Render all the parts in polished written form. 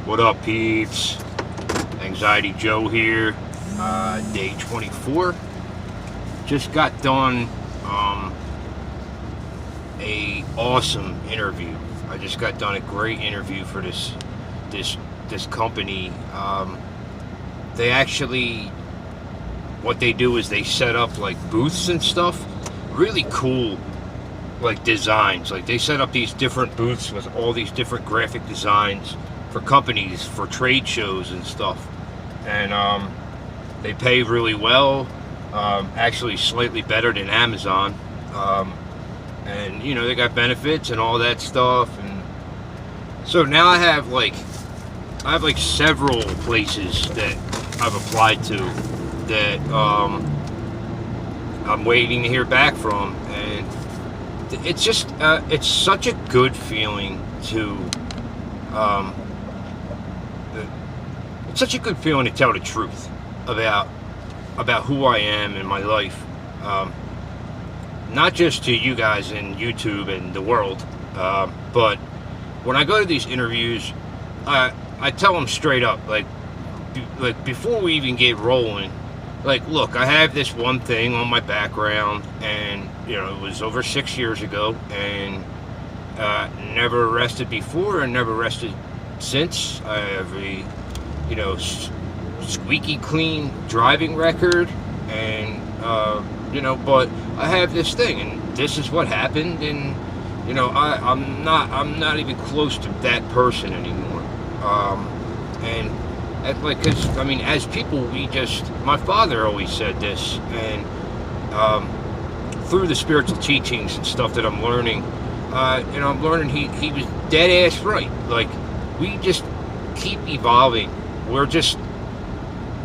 What up, peeps? Anxiety Joe here. Day 24. Just got done a awesome interview. I just got done a great interview for this company. They actually, what they do is they set up like booths and stuff. Really cool, like designs. Like they set up these different booths with all these different graphic designs for companies, for trade shows and stuff. And they pay really well. Actually slightly better than Amazon. And you know, they got benefits and all that stuff. And so now I have like several places that I've applied to that I'm waiting to hear back from, and it's just it's such a good feeling to it's such a good feeling to tell the truth about who I am in my life, not just to you guys in YouTube and the world, but when I go to these interviews, I tell them straight up, like before we even get rolling, like, look, I have this one thing on my background, and you know, it was over 6 years ago, and never arrested before and never arrested since. I have a, you know, squeaky clean driving record, and you know, but I have this thing, and this is what happened, and you know, I'm not even close to that person anymore. And like, cause I mean, as people, my father always said this, and through the spiritual teachings and stuff that I'm learning, you know, I'm learning he was dead ass right. Like, we just keep evolving.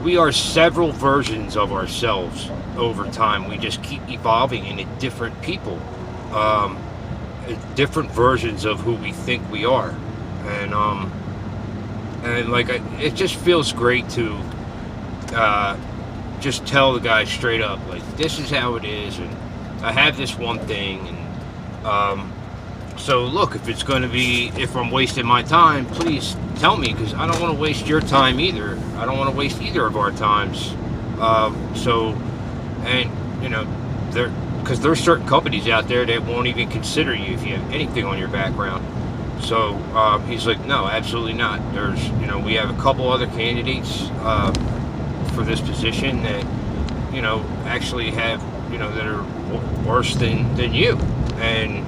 We are several versions of ourselves over time. We just keep evolving into different people, different versions of who we think we are, and like, it just feels great to just tell the guy straight up, like, this is how it is, and I have this one thing, and so look, if I'm wasting my time, please tell me, because I don't want to waste your time either. I don't want to waste either of our times. So, and you know, because there's certain companies out there that won't even consider you if you have anything on your background. So he's like, no, absolutely not. There's, you know, we have a couple other candidates for this position that, you know, actually have, you know, that are worse than you. And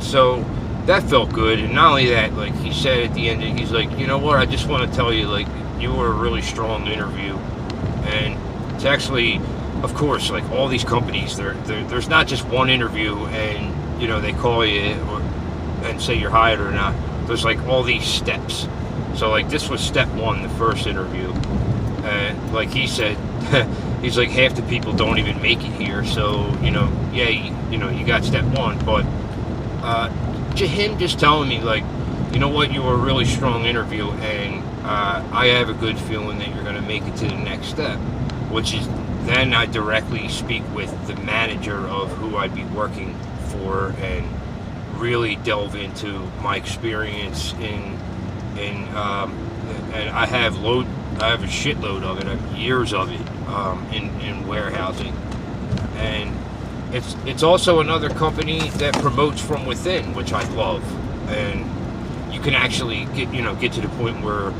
so that felt good. And not only that, like, he said at the end, he's like, you know what, I just want to tell you, like, you were a really strong interview. And it's actually, of course, like, all these companies, there's not just one interview and, you know, they call you and say you're hired or not. There's like all these steps. So like, this was step one, the first interview. And like he said, he's like, half the people don't even make it here. So, you know, yeah, you know, you got step one. But him just telling me, like, you know what, you were a really strong interview, and I have a good feeling that you're going to make it to the next step, which is then I directly speak with the manager of who I'd be working for, and really delve into my experience and I have a shitload of it. I have years of it in warehousing, and it's also another company that promotes from within, which I love. And you can actually get to the point where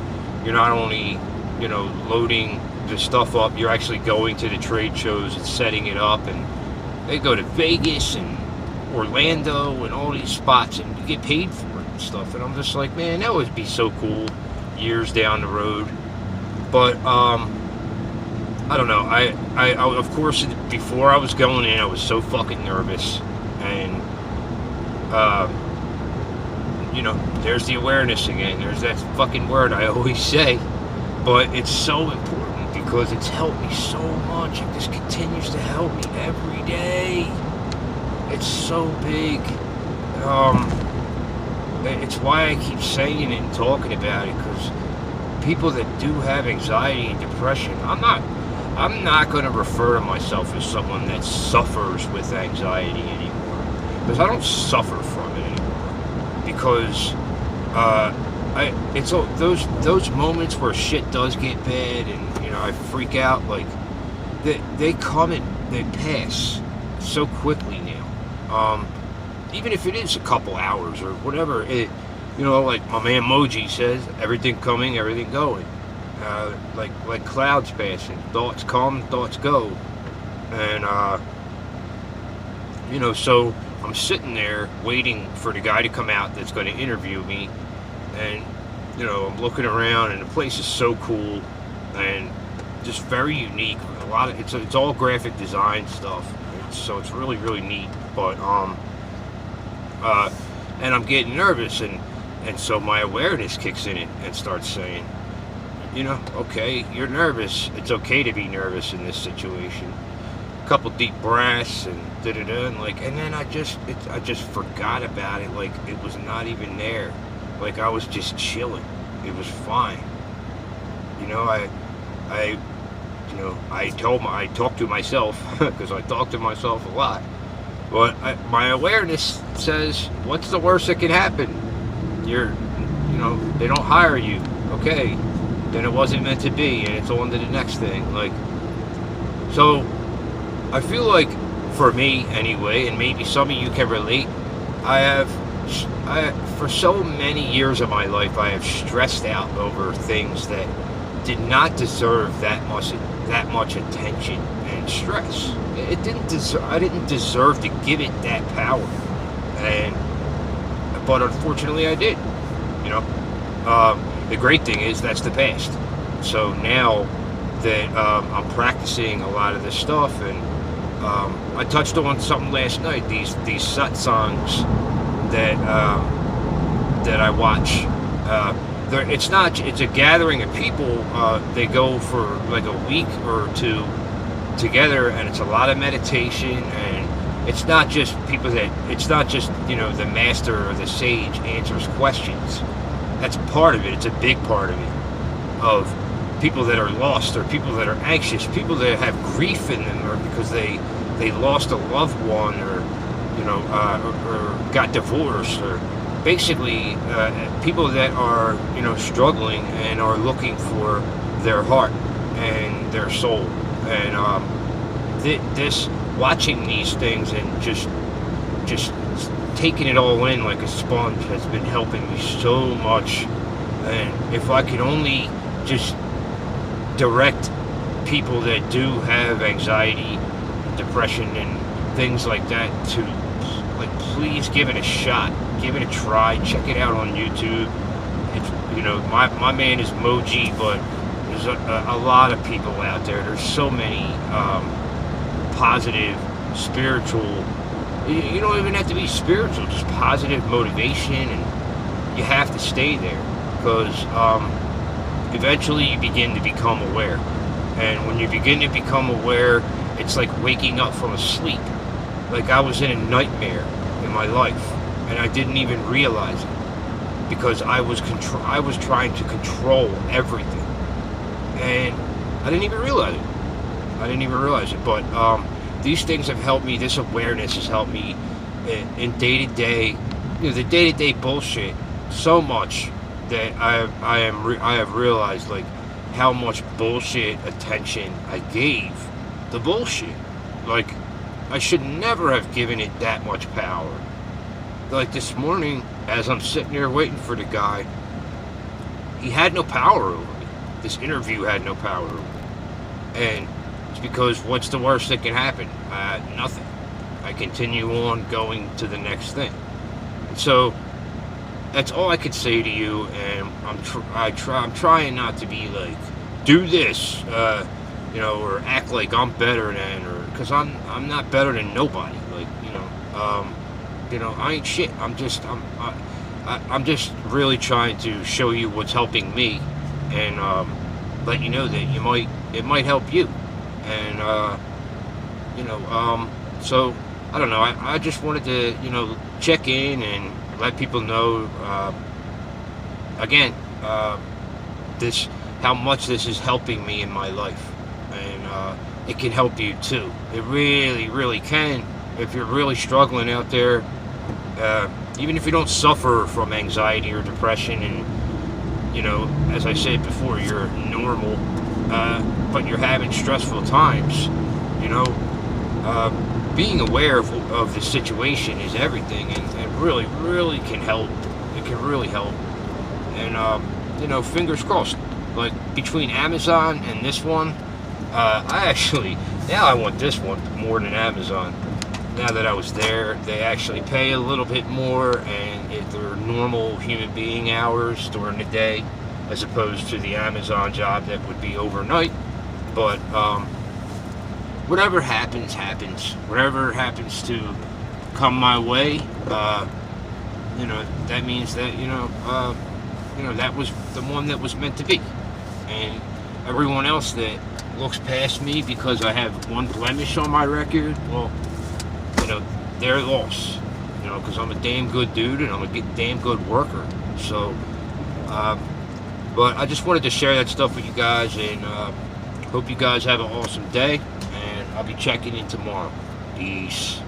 you're not only, you know, loading the stuff up, you're actually going to the trade shows and setting it up, and they go to Vegas and Orlando and all these spots, and you get paid for it and stuff. And I'm just like, man, that would be so cool years down the road. But I don't know, I of course, before I was going in, I was so fucking nervous. And you know, there's the awareness again. There's that fucking word I always say, but it's so important because it's helped me so much. It just continues to help me every day. It's so big. It's why I keep saying it and talking about it, because people that do have anxiety and depression, I'm not going to refer to myself as someone that suffers with anxiety anymore, because I don't suffer from it anymore. Because it's all those moments where shit does get bad, and I freak out. Like they come and they pass so quickly now. Even if it is a couple hours or whatever, like my man Moji says, everything coming, everything going. Like clouds passing, thoughts come, thoughts go, and so I'm sitting there waiting for the guy to come out that's going to interview me, and I'm looking around, and the place is so cool and just very unique. A lot of it's all graphic design stuff, so it's really really neat. But and I'm getting nervous, and so my awareness kicks in and starts saying, okay, you're nervous. It's okay to be nervous in this situation. A couple deep breaths and da-da-da, and then I just forgot about it. Like it was not even there. Like I was just chilling. It was fine. I talked to myself because I talk to myself a lot. But my awareness says, what's the worst that can happen? They don't hire you. Okay, then it wasn't meant to be, and it's on to the next thing. So I feel like, for me anyway, and maybe some of you can relate, for so many years of my life, I have stressed out over things that did not deserve that much attention and stress. It didn't deserve. I didn't deserve to give it that power, but unfortunately, I did. The great thing is that's the past. So now that I'm practicing a lot of this stuff, and I touched on something last night. These satsangs that I watch. It's a gathering of people. They go for like a week or two together, and it's a lot of meditation, and it's not just the master or the sage answers questions. That's part of it. It's a big part of it, of people that are lost, or people that are anxious, people that have grief in them, or because they lost a loved one, or or got divorced, or basically people that are struggling and are looking for their heart and their soul. And this watching these things and just taking it all in like a sponge has been helping me so much. And if I could only just direct people that do have anxiety, depression, and things like that to please give it a shot, give it a try, check it out on YouTube. It's my man is Moji, but there's a lot of people out there. There's so many positive, spiritual. You don't even have to be spiritual, just positive motivation, and you have to stay there, because eventually you begin to become aware. And when you begin to become aware, it's like waking up from a sleep. Like I was in a nightmare in my life, and I didn't even realize it, because I was trying to control everything, and I didn't even realize it. But these things have helped me. This awareness has helped me in day-to-day, the day-to-day bullshit so much that I have realized like how much bullshit attention I gave the bullshit. Like I should never have given it that much power. Like this morning, as I'm sitting there waiting for the guy, he had no power over me. This interview had no power over me. And it's because what's the worst that can happen? Nothing. I continue on going to the next thing. And so that's all I could say to you. And I'm trying not to be like, do this, or act like I'm better than, or because I'm not better than nobody. Like I ain't shit. I'm just really trying to show you what's helping me, and let you know that it might help you. And so I don't know. I just wanted to check in and let people know again this, how much this is helping me in my life, and it can help you too. It really, really can. If you're really struggling out there, even if you don't suffer from anxiety or depression, and you know, as I said before, you're normal, but you're having stressful times, you know, being aware of the situation is everything, and really, really can help. It can really help. And, you know, fingers crossed. Like, between Amazon and this one, I actually, now I want this one more than Amazon. Now that I was there, they actually pay a little bit more, and they're normal human being hours during the day, as opposed to the Amazon job that would be overnight. But whatever happens, happens. Whatever happens to come my way, you know, that means that you know, that was the one that was meant to be. And everyone else that looks past me because I have one blemish on my record, well, you know, they're lost. You know, because I'm a damn good dude and I'm a damn good worker. So, but I just wanted to share that stuff with you guys, and hope you guys have an awesome day. And I'll be checking in tomorrow. Peace.